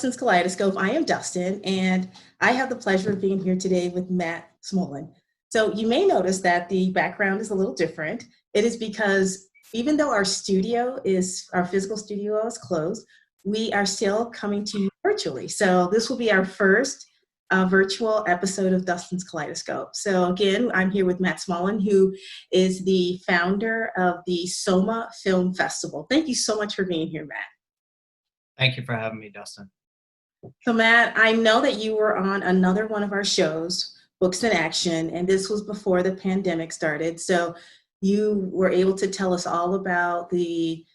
Dustin's Kaleidoscope. I am Dustin, and I have the pleasure of being here today with Matt Smollon. So you may notice that the background is a little different. It is because even though our physical studio is closed, we are still coming to you virtually. So this will be our first virtual episode of Dustin's Kaleidoscope. So again, I'm here with Matt Smollon, who is the founder of the SOMA Film Festival. Thank you so much for being here, Matt. Thank you for having me, Dustin. So Matt, I know that you were on another one of our shows, Books in Action, and this was before the pandemic started. So you were able to tell us all about the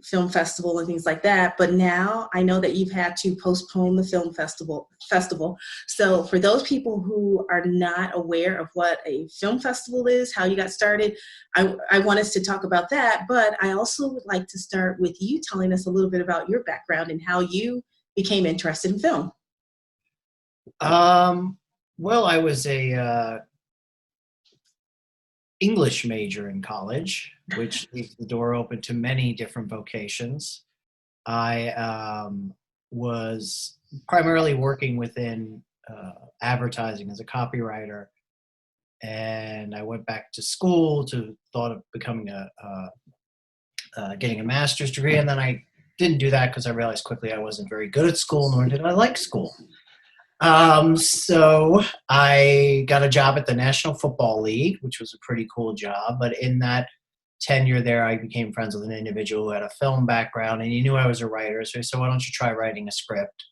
film festival and things like that. But now I know that you've had to postpone the film festival. So for those people who are not aware of what a film festival is, how you got started, I want us to talk about that. But I also would like to start with you telling us a little bit about your background and how you became interested in film. Well, I was a English major in college, which leaves the door open to many different vocations. I was primarily working within advertising as a copywriter, and I went back to school to thought of becoming getting a master's degree, and then I didn't do that because I realized quickly I wasn't very good at school, nor did I like school. So I got a job at the National Football League, which was a pretty cool job. But in that tenure there, I became friends with an individual who had a film background, and he knew I was a writer. So he said, "Why don't you try writing a script?"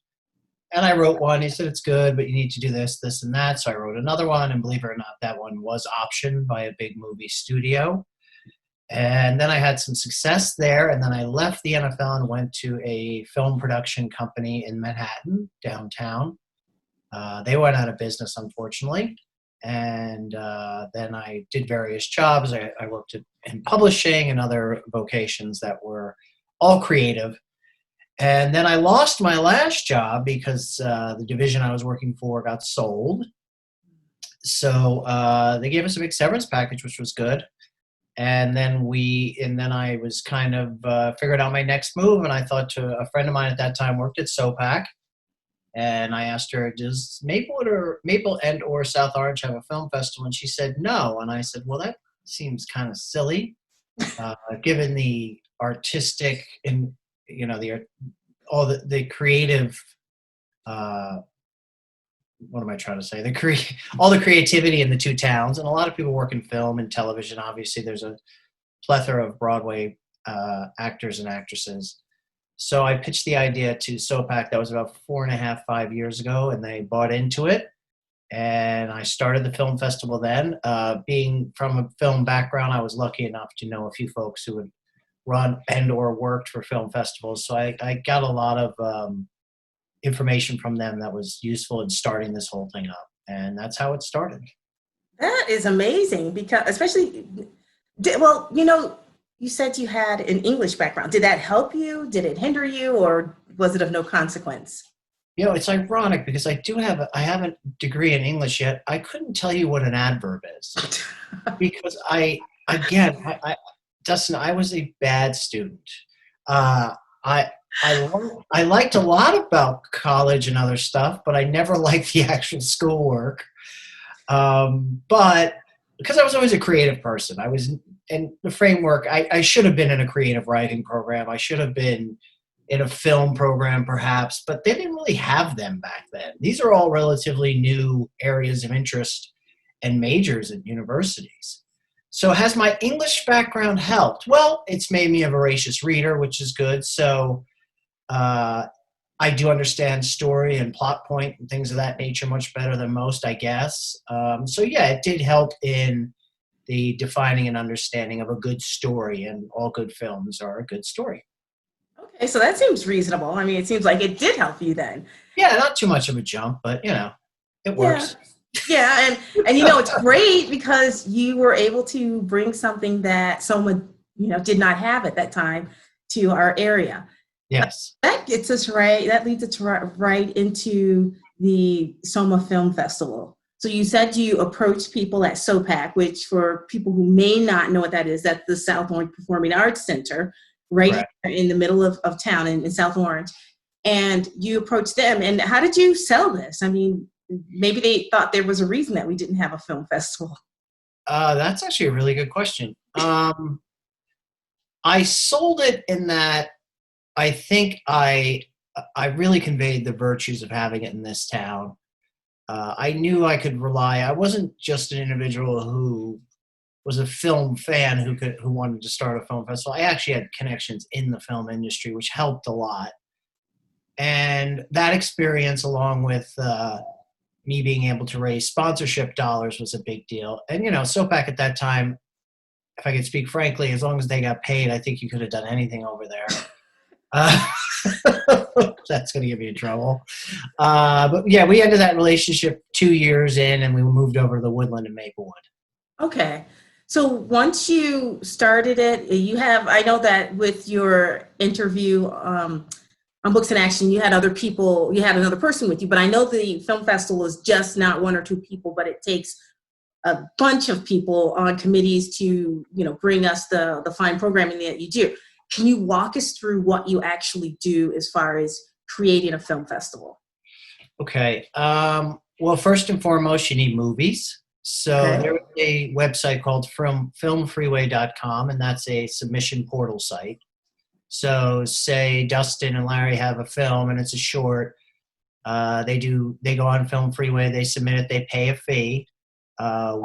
And I wrote one. He said, "It's good, but you need to do this, this, and that." So I wrote another one, and believe it or not, that one was optioned by a big movie studio. And then I had some success there, and then I left the NFL and went to a film production company in Manhattan, downtown. They went out of business, unfortunately. And then I did various jobs. I worked in publishing and other vocations that were all creative. And then I lost my last job because the division I was working for got sold. So they gave us a big severance package, which was good. And then I was kind of figured out my next move. And I thought to a friend of mine at that time worked at SOPAC. And I asked her, "Does Maple and or South Orange have a film festival?" And she said, "No." And I said, "Well, that seems kind of silly, given the artistic and all the creative. What am I trying to say? All the creativity in the two towns, and a lot of people work in film and television. Obviously, there's a plethora of Broadway actors and actresses." So I pitched the idea to SOPAC. That was about 4.5, 5 years ago, and they bought into it. And I started the film festival then. Being from a film background, I was lucky enough to know a few folks who had run and or worked for film festivals. So I got a lot of information from them that was useful in starting this whole thing up. And that's how it started. That is amazing because you said you had an English background. Did that help you? Did it hinder you, or was it of no consequence? It's ironic because I have a degree in English, yet I couldn't tell you what an adverb is because Dustin, I was a bad student. I liked a lot about college and other stuff, but I never liked the actual schoolwork. But because I was always a creative person, in the framework, I should have been in a creative writing program. I should have been in a film program, perhaps, but they didn't really have them back then. These are all relatively new areas of interest and majors at universities. So has my English background helped? Well, it's made me a voracious reader, which is good. So I do understand story and plot point and things of that nature much better than most, I guess. So yeah, it did help in the defining and understanding of a good story, and all good films are a good story. Okay, so that seems reasonable. I mean, it seems like it did help you then. Yeah, not too much of a jump, but it works. Yeah, and it's great because you were able to bring something that SOMA, did not have at that time to our area. Yes. That leads us right into the SOMA Film Festival. So you said you approached people at SOPAC, which for people who may not know what that is, that's the South Orange Performing Arts Center, right. Here in the middle of town in South Orange. and you approached them. And how did you sell this? I mean, maybe they thought there was a reason that we didn't have a film festival. That's actually a really good question. I sold it in that I think I really conveyed the virtues of having it in this town. I knew I could rely. I wasn't just an individual who was a film fan who wanted to start a film festival. I actually had connections in the film industry, which helped a lot. And that experience, along with me being able to raise sponsorship dollars, was a big deal. And SOPAC at that time, if I could speak frankly, as long as they got paid, I think you could have done anything over there. Uh, that's going to get me in trouble. But yeah, we ended that relationship 2 years in, and we moved over to the Woodland in Maplewood. Okay. So once you started it, I know that with your interview on Books in Action, you had another person with you, but I know the film festival is just not one or two people, but it takes a bunch of people on committees to, bring us the fine programming that you do. Can you walk us through what you actually do as far as creating a film festival? Okay. Well, first and foremost, you need movies. So Okay. there is a website called filmfreeway.com, and that's a submission portal site. So say Dustin and Larry have a film and it's a short. They go on Film Freeway, they submit it, they pay a fee.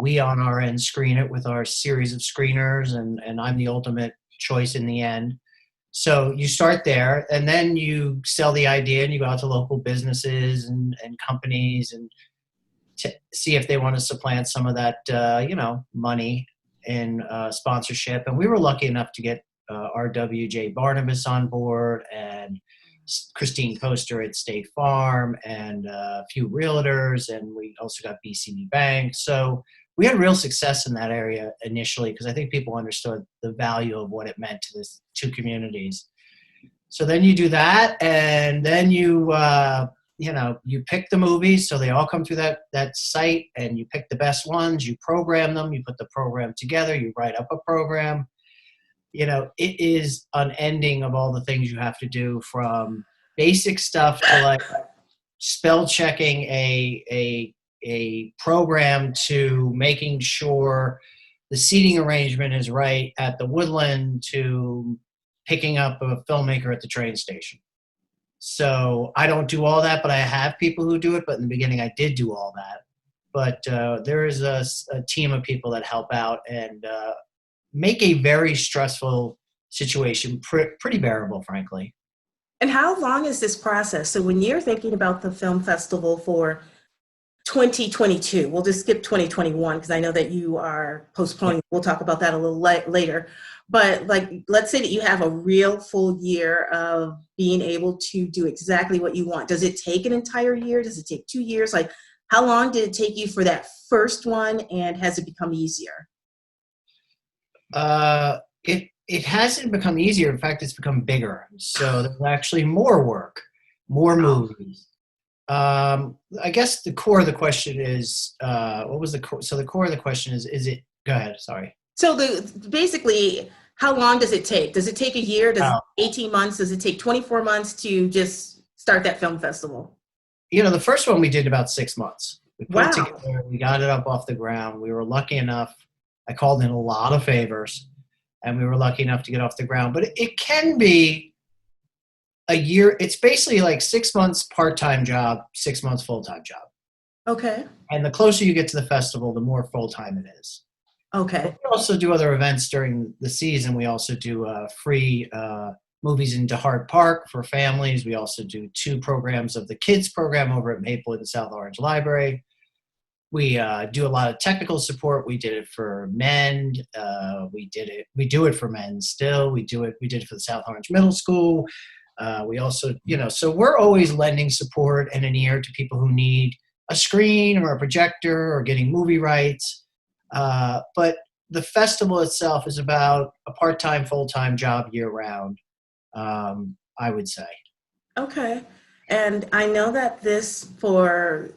We on our end screen it with our series of screeners, and I'm the ultimate choice in the end. So you start there, and then you sell the idea, and you go out to local businesses and companies and see if they want to supplant some of that money in sponsorship. And we were lucky enough to get RWJ Barnabas on board, and Christine Poster at State Farm, and a few realtors, and we also got BCB Bank. So we had real success in that area initially, because I think people understood the value of what it meant to these two communities. So then you do that, and then you pick the movies. So they all come through that site, and you pick the best ones, you program them, you put the program together, you write up a program. It is unending of all the things you have to do, from basic stuff to like spell checking a program, to making sure the seating arrangement is right at the Woodland, to picking up a filmmaker at the train station. So I don't do all that, but I have people who do it. But in the beginning, I did do all that. But there is a team of people that help out and make a very stressful situation pretty bearable, frankly. And how long is this process? So when you're thinking about the film festival for 2022, we'll just skip 2021 because I know that you are postponing. We'll talk about that a little later. But let's say that you have a real full year of being able to do exactly what you want. Does it take an entire year? Does it take 2 years? How long did it take you for that first one, and has it become easier? It hasn't become easier. In fact, it's become bigger. So there's actually more work, more movies. I guess the core of the question is, what was the core? So the core of the question is it, go ahead, sorry. So basically, how long does it take? Does it take a year? Does it 18 months? Does it take 24 months to just start that film festival? The first one we did about 6 months. We put Wow. it together, we got it up off the ground. We were lucky enough. I called in a lot of favors, and we were lucky enough to get off the ground. But it can be a year. It's basically like 6 months part-time job, 6 months full-time job. Okay. And the closer you get to the festival, the more full-time it is. Okay. But we also do other events during the season. We also do free movies in DeHart Park for families. We also do 2 programs of the kids program over at Maplewood and South Orange Library. We do a lot of technical support. We did it for men. We do it for men still. We did it for the South Orange Middle School. We also, so we're always lending support and an ear to people who need a screen or a projector or getting movie rights. But the festival itself is about a part-time, full-time job year-round, I would say. Okay. And I know that for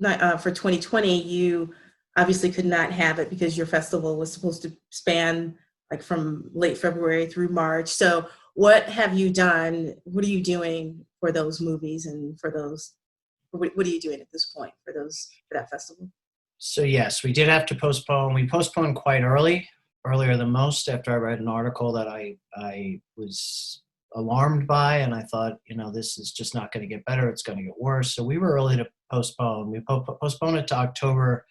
2020, you obviously could not have it because your festival was supposed to span from late February through March. So what have you done? What are you doing for those movies and for those? What are you doing at this point for that festival? So yes, we did have to postpone. We postponed quite earlier than most, after I read an article that I was alarmed by, and I thought, this is just not going to get better. It's going to get worse. So we were early to postpone. We postponed it to October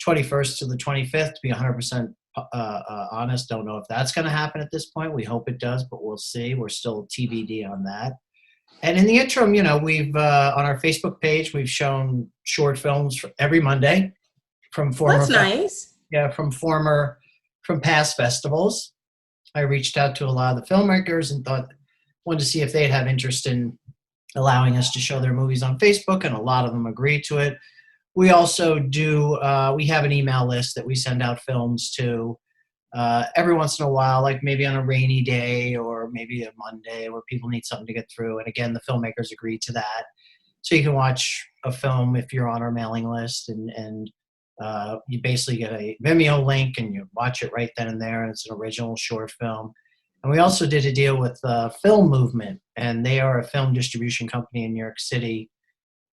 21st to the 25th. To be 100% honest, don't know if that's going to happen at this point. We hope it does, but we'll see. We're still TBD on that. And in the interim, we've on our Facebook page, we've shown short films for every Monday from former, That's nice. from past festivals. I reached out to a lot of the filmmakers and wanted to see if they'd have interest in allowing us to show their movies on Facebook, and a lot of them agreed to it. We also we have an email list that we send out films to every once in a while, like maybe on a rainy day or maybe a Monday where people need something to get through. And again, the filmmakers agreed to that. So you can watch a film if you're on our mailing list, and you basically get a Vimeo link and you watch it right then and there, and it's an original short film. And we also did a deal with Film Movement, and they are a film distribution company in New York City.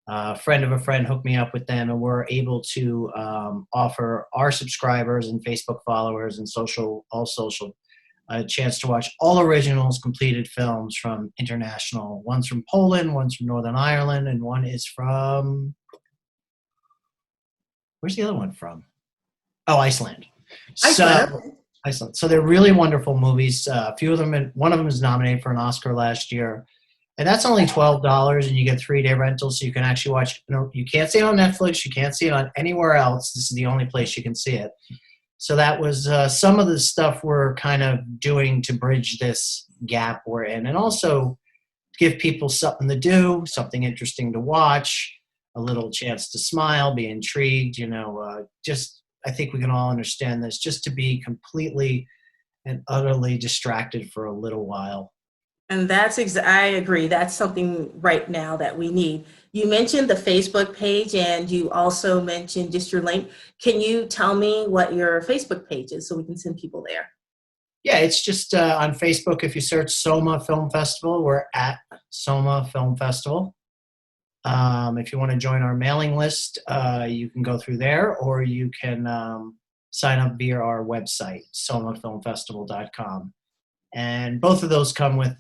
A friend of a friend hooked me up with them, and we're able to offer our subscribers and Facebook followers and all social a chance to watch all originals completed films from international. One's from Poland, one's from Northern Ireland, and one is from, where's the other one from? Oh, Iceland. Iceland. So they're really wonderful movies. One of them is nominated for an Oscar last year. And that's only $12, and you get 3-day rentals, so you can actually watch. You can't see it on Netflix. You can't see it on anywhere else. This is the only place you can see it. So that was some of the stuff we're kind of doing to bridge this gap we're in, and also give people something to do, something interesting to watch, a little chance to smile, be intrigued. I think we can all understand this. Just to be completely and utterly distracted for a little while. And I agree. That's something right now that we need. You mentioned the Facebook page, and you also mentioned just your link. Can you tell me what your Facebook page is so we can send people there? Yeah, it's just on Facebook. If you search SOMA Film Festival, we're at SOMA Film Festival. If you want to join our mailing list, you can go through there, or you can sign up via our website, somafilmfestival.com. And both of those come with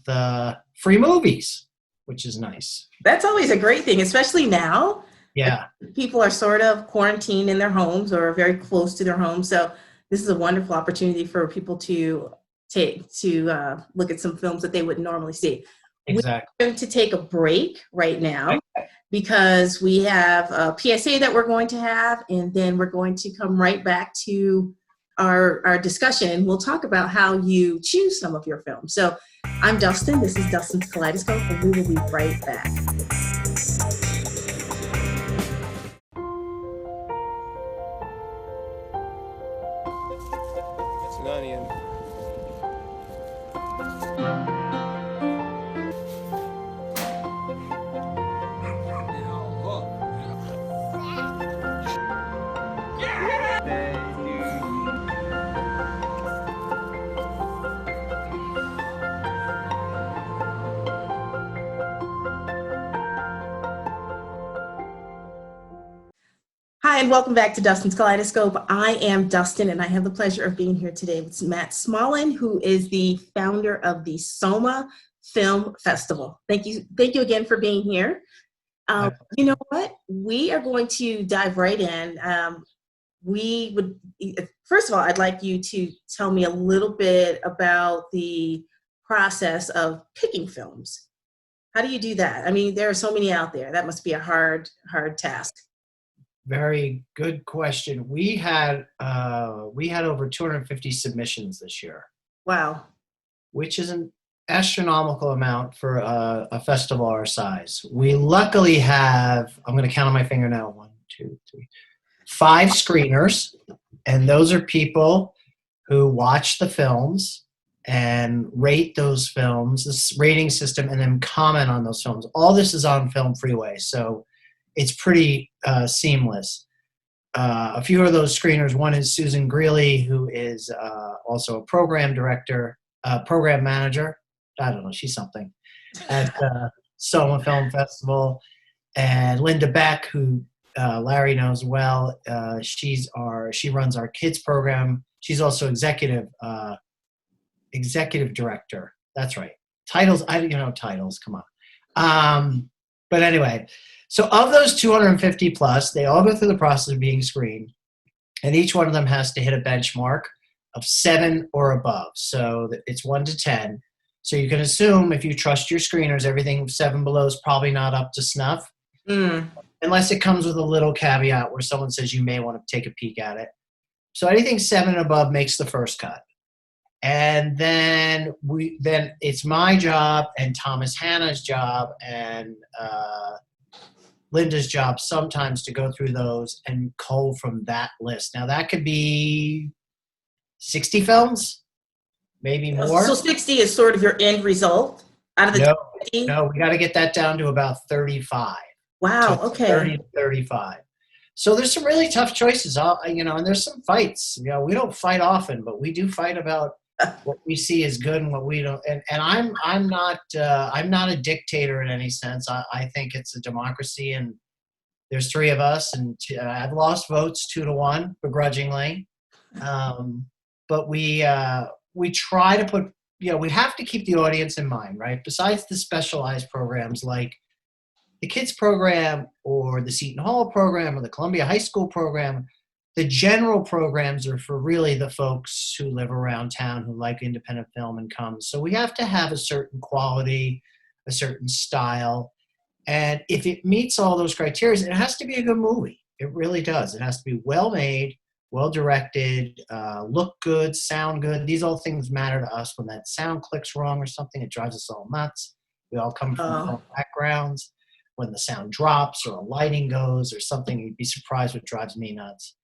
free movies, which is nice. That's always a great thing, especially now. Yeah. People are sort of quarantined in their homes or very close to their homes. So this is a wonderful opportunity for people to look at some films that they wouldn't normally see. Exactly. We're going to take a break right now because we have a PSA that we're going to have, and then we're going to come right back to our discussion. We'll talk about how you choose some of your films. So I'm Dustin. This is Dustin's Kaleidoscope, and we will be right back. It's an onion. Hi, and welcome back to Dustin's Kaleidoscope. I am Dustin, and I have the pleasure of being here today with Matt Smollon, who is the founder of the SOMA Film Festival. Thank you again for being here. You know what? We are going to dive right in. First of all, I'd like you to tell me a little bit about the process of picking films. How do you do that? I mean, there are so many out there. That must be a hard task. Very good question. We had over 250 submissions this year. Wow. Which is an astronomical amount for a festival our size. We luckily have, I'm going to count on my finger now, 1, 2, 3, 5 screeners, and those are people who watch the films and rate those films, this rating system, and then comment on those films. All this is on Film Freeway, so it's pretty seamless. A few of those screeners, one is Susan Greeley, who is also a program director, program manager I don't know, she's something, at SOMA Film Festival. And Linda Beck, who Larry knows well, she runs our kids program. She's also executive director. That's right. Titles, titles, come on. But anyway, so of those 250 plus, they all go through the process of being screened, and each one of them has to hit a benchmark of 7 or above. So it's 1 to 10. So you can assume, if you trust your screeners, everything 7 below is probably not up to snuff. Unless it comes with a little caveat where someone says you may want to take a peek at it. So anything 7 and above makes the first cut. And then it's my job and Thomas Hanna's job and Linda's job sometimes to go through those and cull from that list. Now that could be 60 films, maybe more. So 60 is sort of your end result out of the 50? No, we got to get that down to about 35. Wow, okay. 30 to 35. So there's some really tough choices, and there's some fights. We don't fight often, but we do fight about what we see as good and what we don't. And I'm not a dictator in any sense. I think it's a democracy, and there's 3 of us, and I've lost votes 2 to 1 begrudgingly. But we try to put, we have to keep the audience in mind, right? Besides the specialized programs like the kids program or the Seton Hall program or the Columbia High School program, the general programs are for really the folks who live around town who like independent film and come. So we have to have a certain quality, a certain style. And if it meets all those criteria, it has to be a good movie. It really does. It has to be well made, well directed, look good, sound good. These all things matter to us. When that sound clicks wrong or something, it drives us all nuts. We all come from different backgrounds. When the sound drops or a lighting goes or something, you'd be surprised what drives me nuts.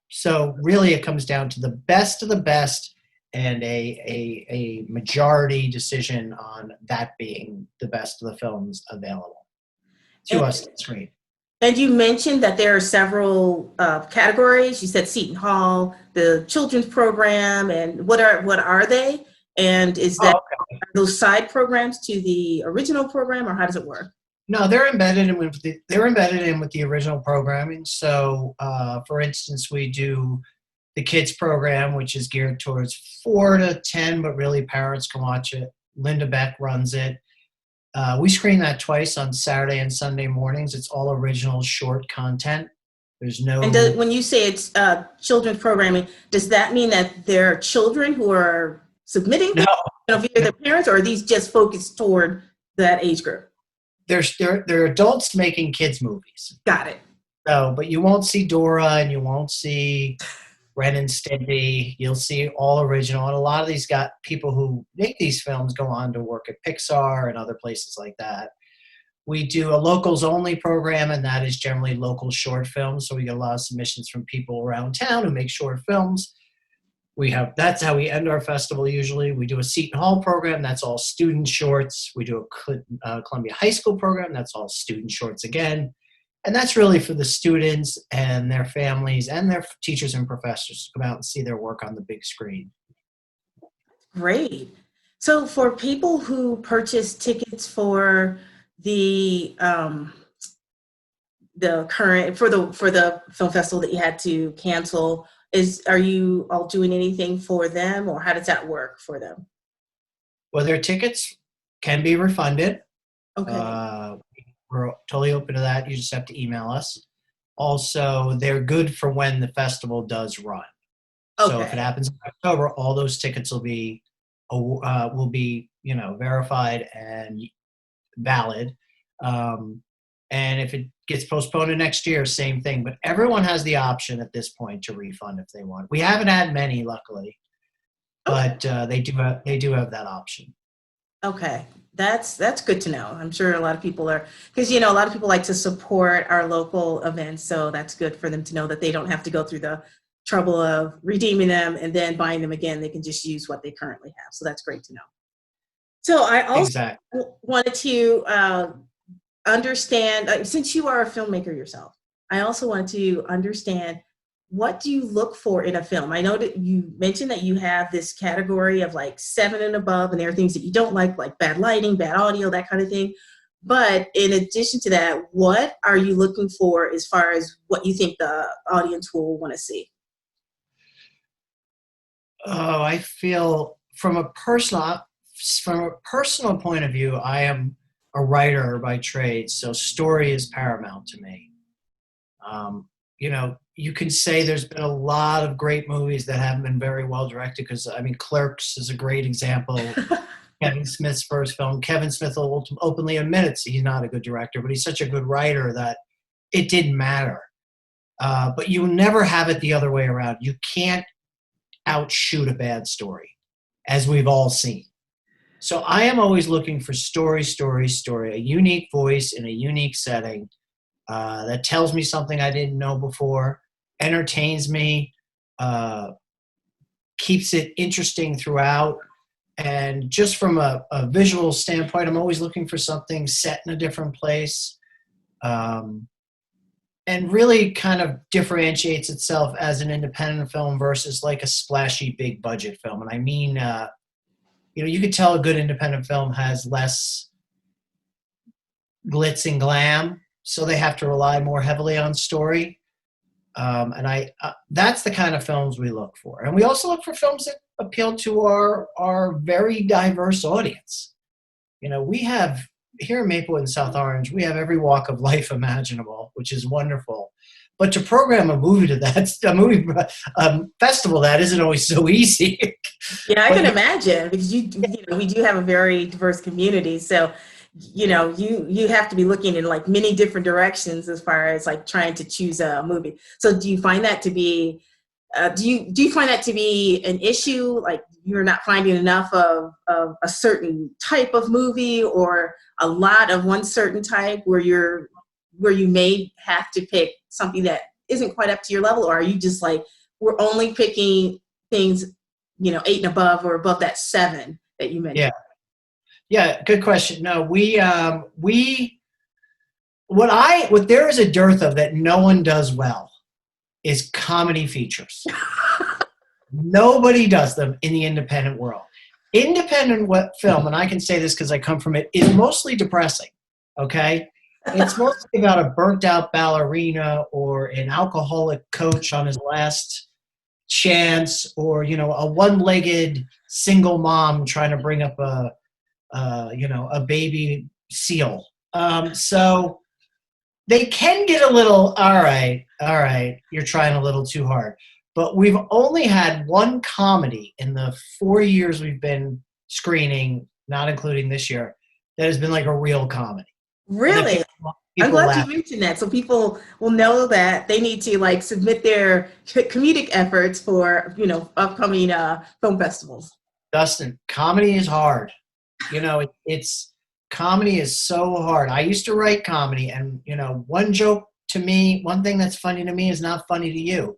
So really it comes down to the best of the best and a majority decision on that being the best of the films available to us on screen. And you mentioned that there are several categories. You said Seton Hall, the children's program, and what are they? And is that are those side programs to the original program, or how does it work? No, they're embedded in with the original programming. So, for instance, we do the kids program, which is geared towards 4 to 10, but really parents can watch it. Linda Beck runs it. We screen that twice on Saturday and Sunday mornings. It's all original short content. There's no. And when you say it's children's programming, does that mean that there are children who are submitting via their parents, or are these just focused toward that age group? They're adults making kids movies. Got it. So, but you won't see Dora and you won't see Ren and Stimpy. You'll see all original. And a lot of these people who make these films go on to work at Pixar and other places like that. We do a locals only program, and that is generally local short films. So we get a lot of submissions from people around town who make short films. That's how we end our festival usually. We do a Seton Hall program, that's all student shorts. We do a Columbia High School program, that's all student shorts again. And that's really for the students and their families and their teachers and professors to come out and see their work on the big screen. Great. So for people who purchase tickets for the film festival that you had to cancel, are you all doing anything for them, or how does that work for them? Well, their tickets can be refunded. Okay. We're totally open to that. You just have to email us. Also, they're good for when the festival does run. Okay. So if it happens in October, all those tickets will be verified and valid. And if it gets postponed to next year, same thing. But everyone has the option at this point to refund if they want. We haven't had many, luckily, but they do have that option. Okay, that's good to know. I'm sure a lot of people are, because a lot of people like to support our local events, so that's good for them to know that they don't have to go through the trouble of redeeming them and then buying them again. They can just use what they currently have. So that's great to know. So I also wanted to understand, since you are a filmmaker yourself, I also wanted to understand what do you look for in a film? I know that you mentioned that you have this category of like 7 and above, and there are things that you don't like bad lighting, bad audio, that kind of thing. But in addition to that, what are you looking for as far as what you think the audience will want to see? Oh, I feel from a personal point of view, I am a writer by trade, so story is paramount to me. You can say there's been a lot of great movies that haven't been very well directed because, I mean, Clerks is a great example. Kevin Smith's first film. Kevin Smith will openly admit he's not a good director, but he's such a good writer that it didn't matter. But you never have it the other way around. You can't outshoot a bad story, as we've all seen. So I am always looking for story, a unique voice in a unique setting that tells me something I didn't know before, entertains me, uh, keeps it interesting throughout. And just from a visual standpoint, I'm always looking for something set in a different place, and really kind of differentiates itself as an independent film versus like a splashy big budget film. And I mean, you could tell a good independent film has less glitz and glam, so they have to rely more heavily on story. And that's the kind of films we look for. And we also look for films that appeal to our very diverse audience. We have here in Maplewood and South Orange, we have every walk of life imaginable, which is wonderful. But to program a movie to that, a movie festival, that isn't always so easy. Yeah, I can imagine because we do have a very diverse community. So, you have to be looking in like many different directions as far as like trying to choose a movie. So, do you find that to be do you find that to be an issue? Like you're not finding enough of a certain type of movie or a lot of one certain type where you may have to pick something that isn't quite up to your level, or are you just like we're only picking things 8 and above or above that 7 that you mentioned? Yeah, yeah, good question. No, what there is a dearth of that no one does well is comedy features. Nobody does them in the independent world. Independent film, and I can say this because I come from it, is mostly depressing. Okay, it's mostly about a burnt out ballerina or an alcoholic coach on his last chance, or a one-legged single mom trying to bring up a baby seal. So they can get a little, all right, you're trying a little too hard. But we've only had one comedy in the 4 years we've been screening, not including this year, that has been like a real comedy. Really? I'm People glad laugh. you mentioned that so people will know that they need to like submit their comedic efforts for upcoming film festivals. Dustin, comedy is hard. It's comedy is so hard. I used to write comedy, and one joke to me, one thing that's funny to me is not funny to you.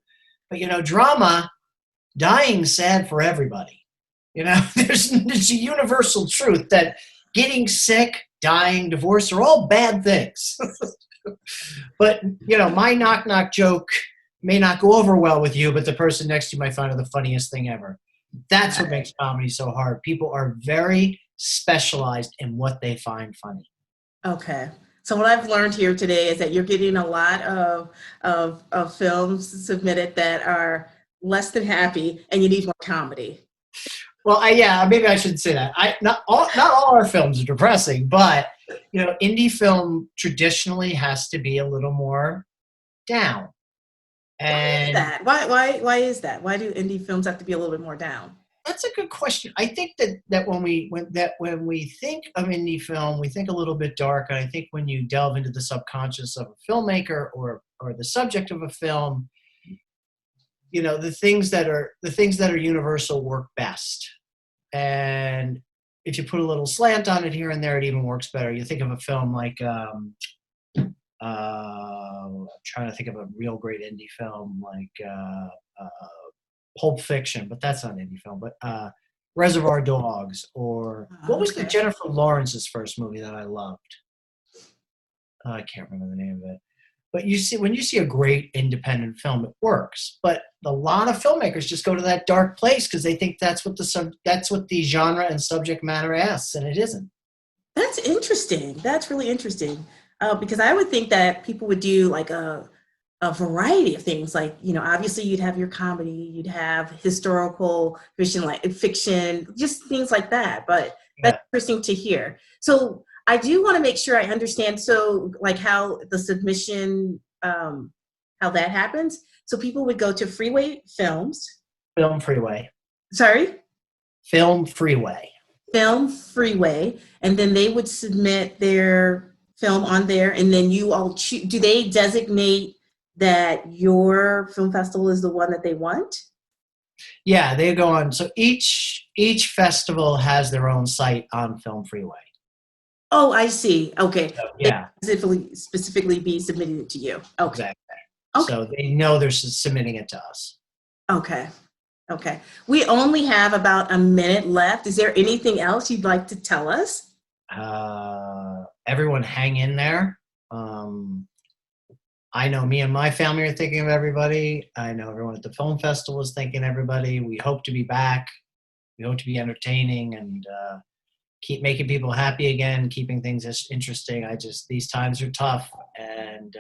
But drama, dying's sad for everybody. There's a universal truth that getting sick, dying, divorce are all bad things. But my knock knock joke may not go over well with you, but the person next to you might find it the funniest thing ever. That's what makes comedy so hard. People are very specialized in what they find funny. Okay. So what I've learned here today is that you're getting a lot of films submitted that are less than happy, and you need more comedy. Well, yeah, maybe I shouldn't say that. Not all our films are depressing, but indie film traditionally has to be a little more down. Why is And that? Why is that? Why do indie films have to be a little bit more down? that's a good question. I think that when we think of indie film, we think a little bit dark. And I think when you delve into the subconscious of a filmmaker or the subject of a film, the things that are universal work best. And if you put a little slant on it here and there, it even works better. You think of a film like I'm trying to think of a real great indie film like Pulp Fiction, but that's not an indie film. But Reservoir Dogs, or what was the Okay. Jennifer Lawrence's first movie that I loved? I can't remember the name of it. But when you see a great independent film, it works. But a lot of filmmakers just go to that dark place because they think that's what the genre and subject matter asks, and it isn't. That's interesting. That's really interesting. Because I would think that people would do like a variety of things. Like, obviously you'd have your comedy, you'd have historical fiction, like fiction, just things like that. But that's Yeah, interesting to hear. So I do want to make sure I understand. So like how the submission, how that happens. So people would go to Freeway Films. Film Freeway. Sorry? Film Freeway. Film Freeway, and then they would submit their film on there, and then you all choose. Do they designate that your film festival is the one that they want? Yeah, they go on. So each festival has their own site on Film Freeway. Oh, I see. Okay, So, they yeah, specifically be submitting it to you. Okay, exactly. okay, So they know they're submitting it to us. okay, okay. We only have about a minute left. Is there anything else you'd like to tell us? Everyone hang in there. I know me and my family are thinking of everybody. I know everyone at the film festival is thinking of everybody. We hope to be back. We hope to be entertaining and keep making people happy again, keeping things interesting. These times are tough, and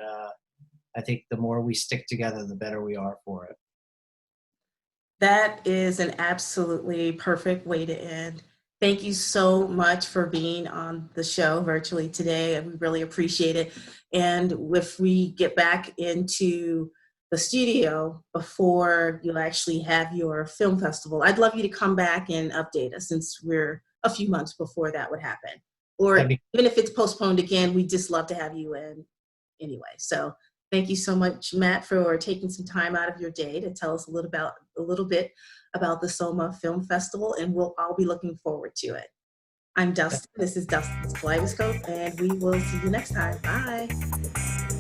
I think the more we stick together, the better we are for it. That is an absolutely perfect way to end. Thank you so much for being on the show virtually today. We really appreciate it. And if we get back into the studio before you'll actually have your film festival, I'd love you to come back and update us since we're a few months before that would happen. Or That'd be even if it's postponed again, we'd just love to have you in anyway. So thank you so much, Matt, for taking some time out of your day to tell us a little bit about the SOMA Film Festival, and we'll all be looking forward to it. I'm Dustin. This is Dustin's Kaleidoscope, and we will see you next time. Bye.